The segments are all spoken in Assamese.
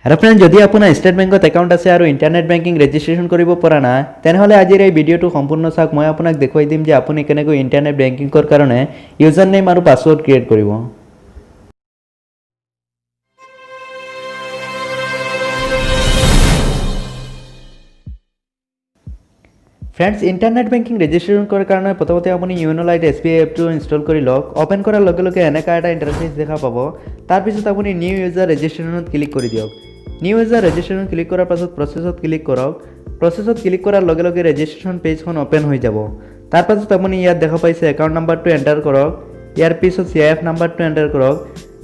हेलो फ्रेंड्स, जदि আপোনাৰ ষ্টেট বেংকত একাউণ্ট আছে আৰু ইণ্টাৰনেট বেংকিং ৰেজিষ্ট্ৰেশ্যন কৰিব পৰা নাই তেনেহলে আজিৰ এই ভিডিঅ'টো সম্পূৰ্ণ চাওক। মই আপোনাক দেখুৱাই দিম যে আপুনি কেনেকৈ ইণ্টাৰনেট বেংকিংৰ কাৰণে ইউজাৰ নেম আৰু পাছৱৰ্ড ক্ৰিয়েট কৰিব। फ्रेंड्स, इंटरनेट बेंकिंग रेजिस्ट्रेशन करार कारण प्रथमते अपनी YONO lite SBI app install कर लग। ओपन करार लगे लगे एनेका एटा इंटरफेस देखा पाब। तार पिছত अपनी निउ यूजार रेजिस्ट्रेशन क्लिक कर दियक। निउ यूजार रेजिस्ट्रेशन क्लिक करार पाছত प्रसेसत क्लिक करक। प्रसेसत क्लिक करार लगे लगे रेजिस्ट्रेशन पेजखन ओपन हो যাব। तार पाছত अपनी ইয়াত দেখা পাইছে एकाउंट नम्बर एंटार करक। यार पिছত सीआईएफ नम्बर एंटार करक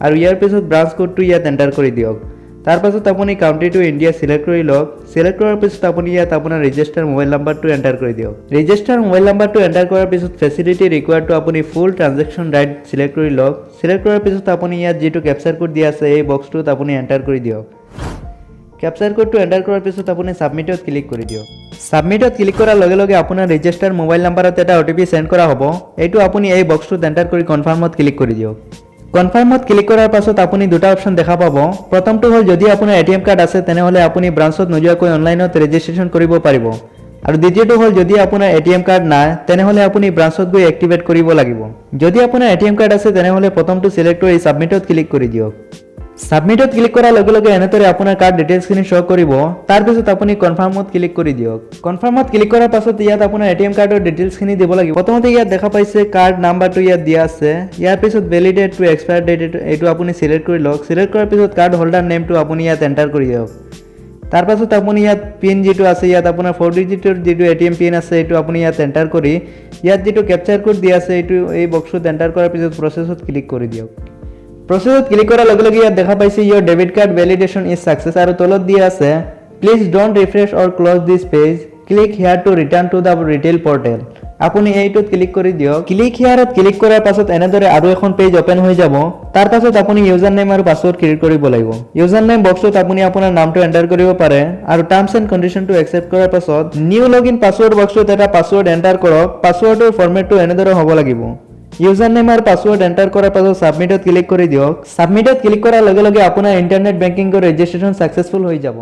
और यार पिছত ब्रांच कोड ইয়াত एंटार कर दियक। तार पाছত अपनी काउंट्री टू इंडिया सिलेक्ट कर लग। सिलेक्ट करार पिছত अपनी ইয়াত আপোনাৰ रेजिस्टर मोबाइल नम्बर एंटार कर दियक। रेजिस्टर मोबाइल नम्बर एंटार करार पिছত फैसिलिटी रिक्वायर्ड टू अपनी फुल ट्रांजेक्शन राइट सिलेक्ट कर लग। सिलेक्ट करार पिছত अपनी ইয়াত যেটো ক্যাপচাৰ কোড দিয়া আছে এই বক্সটোত আপুনি এন্টাৰ কৰি দিয়ক। ক্যাপচাৰ কোডটো এন্টাৰ কৰাৰ পিছত আপুনি সাবমিটত ক্লিক কৰি দিয়ক। সাবমিটত ক্লিক কৰাৰ লগে লগে আপোনাৰ ৰেজিষ্টাৰ মোবাইল নম্বৰত এটা ওটিপি সেন্ড কৰা হ'ব। এইটো আপুনি এই বক্সটোত এন্টাৰ কৰি কনফাৰ্মত ক্লিক কৰি দিয়ক। কনফাৰ্মত ক্লিক কৰাৰ পাছত আপুনি দুটা অপচন দেখা পাব। প্ৰথমটো হ'ল যদি আপোনাৰ এটিএম কাৰ্ড আছে তেনেহলে আপুনি ব্ৰাঞ্চত নোযোৱাকৈ অনলাইনত ৰেজিষ্ট্ৰেশ্যন কৰিব পাৰিব। আৰু দ্বিতীয়টো হ'ল যদি আপোনাৰ এটিএম কাৰ্ড নাই তেনেহলে আপুনি ব্ৰাঞ্চত গৈ এক্টিভেট কৰিব লাগিব। যদি আপোনাৰ এটিএম কাৰ্ড আছে তেনেহলে প্ৰথমটো সিলেক্ট কৰি সাবমিটত ক্লিক কৰি দিয়ক। সাবমিটত ক্লিক কৰাৰ লগে লগে এনেদৰে আপোনাৰ কাৰ্ড ডিটেইলছখিনি শ্ব' কৰিব। তাৰ পিছত আপুনি কনফাৰ্মত ক্লিক কৰি দিয়ক। কনফাৰ্মত ক্লিক কৰাৰ পাছত ইয়াত আপোনাৰ এটিএম কাৰ্ডৰ ডিটেইলছখিনি দিব লাগিব। প্ৰথমতে ইয়াত দেখা পাইছে কাৰ্ড নাম্বাৰটো ইয়াত দিয়া আছে। ইয়াৰ পিছত ভেলিডেট টু এক্সপায়াৰ ডেট এইটো আপুনি সিলেক্ট কৰি লওক। সিলেক্ট কৰাৰ পিছত কাৰ্ড হোল্ডাৰ নেমটো আপুনি ইয়াত এন্টাৰ কৰি দিয়ক। তাৰ পাছত আপুনি ইয়াত পিন যেটো আছে ইয়াত আপোনাৰ 4 ডিজিটৰ যেটো এটিএম পিন আছে এইটো আপুনি ইয়াত এন্টাৰ কৰি ইয়াত যেটো ক্যাপচাৰ কোড দিয়া আছে এইটো এই বক্সত এন্টাৰ কৰাৰ পিছত প্ৰসেসত ক্লিক কৰি দিয়ক। প্ৰসেসত ক্লিক কৰাৰ লগে লগে ইয়াত দেখা পাইছে your debit card validation is success আৰু তলত দিয়া আছে please don't refresh or close this page, click here to return to the retail portal. আপুনি এইটোত ক্লিক কৰি দিয়ক। ক্লিক হিয়াৰত ক্লিক কৰাৰ পাছত এনেদৰে আৰু এখন পেজ ওপেন হৈ যাব। তাৰ পাছত আপুনি ইউজাৰ নেম আৰু পাছৱৰ্ড ক্ৰিয়েট কৰিব লাগিব। ইউজাৰ নেম বক্সত আপুনি আপোনাৰ নামটো এন্টাৰ কৰিব পাৰে আৰু টাৰ্মছ এণ্ড কণ্ডিশ্যনটো একচেপ্ট কৰাৰ পাছত নিউ লগইন পাছৱৰ্ড বক্সত এটা পাছৱৰ্ড এন্টাৰ কৰক। পাছৱৰ্ডৰ ফৰমেটটো এনেদৰে হ'ব লাগিব। ইউজাৰ নেম আৰু পাছৱৰ্ড এন্টাৰ কৰাৰ পাছত সাবমিটত ক্লিক কৰি দিয়ক। সাবমিটত ক্লিক কৰাৰ লগে লগে আপোনাৰ ইণ্টাৰনেট বেংকিংৰ ৰেজিষ্ট্ৰেশ্যন সাকসেসফুল হৈ যাব।